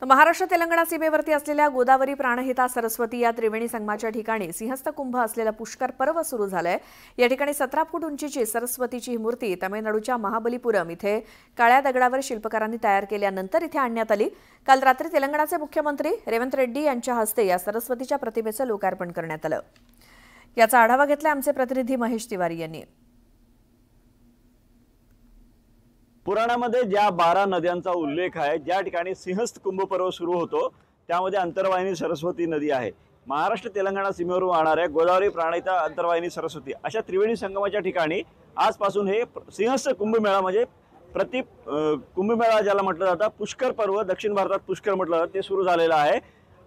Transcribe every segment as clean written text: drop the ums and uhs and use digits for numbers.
महाराष्ट्र तेलंगणा सीमेवरती असलेल्या गोदावरी प्राणहिता सरस्वती या त्रिवेणी संगमाच्या ठिकाणी सिंहस्थ कुंभ असलेला पुष्कर पर्व सुरू झालंय। या ठिकाणी 17 फूट उंचीची सरस्वतीची ही मूर्ती तमिळनाडूच्या महाबलीपुरम इथे काळ्या दगडावर शिल्पकारांनी तयार केल्यानंतर इथे आणण्यात आली। काल रात्री तेलंगणाचे मुख्यमंत्री रेवंत रेड्डी यांच्या हस्ते या सरस्वतीच्या प्रतिमेचं लोकार्पण करण्यात आलं। याचा आढावा घेतला आमचे प्रतिनिधी महेश तिवारी यांनी। पुराणामध्ये ज्या 12 नद्यांचा उल्लेख आहे, ज्या ठिकाणी सिंहस्थ कुंभ पर्व सुरू होतो त्यामध्ये अंतर्वाहिनी सरस्वती नदी आहे। महाराष्ट्र तेलंगणा सीमेवरून वाहणाऱ्या गोदावरी प्राणहिता अंतर्वाहिनी सरस्वती अशा त्रिवेणी संगमाच्या ठिकाणी आजपासून हे सिंहस्थ कुंभमेळा म्हणजे कुंभमेळा ज्याला म्हटलं जातं, पुष्कर पर्व दक्षिण भारतात पुष्कर म्हटलं जातं, ते सुरू झालेलं आहे।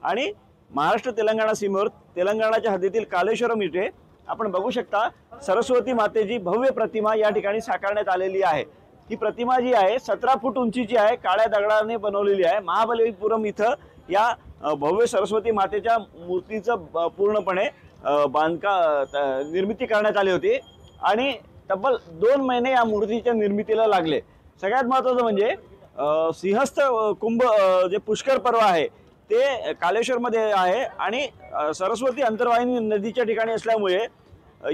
आणि महाराष्ट्र तेलंगणा सीमेवर तेलंगणाच्या हद्दीतील कालेश्वरम इथे आपण बघू शकता सरस्वती मातेची भव्य प्रतिमा या ठिकाणी साकारण्यात आलेली आहे। ही प्रतिमा जी आहे 17 फूट उंचीची आहे, काळ्या दगडाने बनवलेली आहे। महाबलीपुरम इथं या भव्य सरस्वती मातेच्या मूर्तीचं पूर्णपणे निर्मिती करण्यात आली होती आणि तब्बल 2 महिने या मूर्तीच्या निर्मितीला लागले। सगळ्यात महत्त्वाचं म्हणजे सिंहस्थ कुंभ जे पुष्कर पर्व आहे ते कालेश्वरमध्ये आहे आणि सरस्वती अंतर्वाहिनी नदीच्या ठिकाणी असल्यामुळे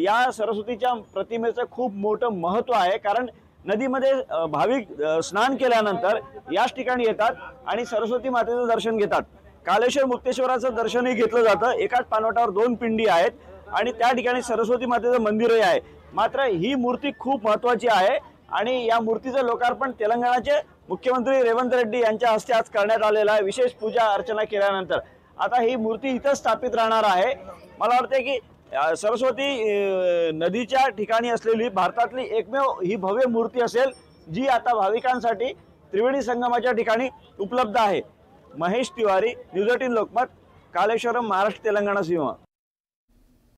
या सरस्वतीच्या प्रतिमेचं खूप मोठं महत्त्व आहे। कारण नदीमध्ये भाविक स्नान केल्यानंतर याच ठिकाणी येतात आणि सरस्वती मातेचं दर्शन घेतात। कालेश्वर मुक्तेश्वराचं दर्शनही घेतलं जातं। एकाच पानवटावर 2 पिंडी आहेत आणि त्या ठिकाणी सरस्वती मातेचं मंदिरही आहे। मात्र ही मूर्ती खूप महत्त्वाची आहे आणि या मूर्तीचं लोकार्पण तेलंगणाचे मुख्यमंत्री रेवंत रेड्डी यांच्या हस्ते आज करण्यात आलेलं आहे। विशेष पूजा अर्चना केल्यानंतर आता ही मूर्ती इथं स्थापित राहणार आहे। मला वाटतं की सरस्वती नदीच्या ठिकाणी असलेली भारतातली एकमेव ही भव्य मूर्ती असेल जी आता भाविकांसाठी त्रिवेणी संगमाच्या ठिकाणी उपलब्ध आहे। महेश तिवारी, न्यूज 18 लोकमत, कालेश्वरम, महाराष्ट्र तेलंगणा सीमा।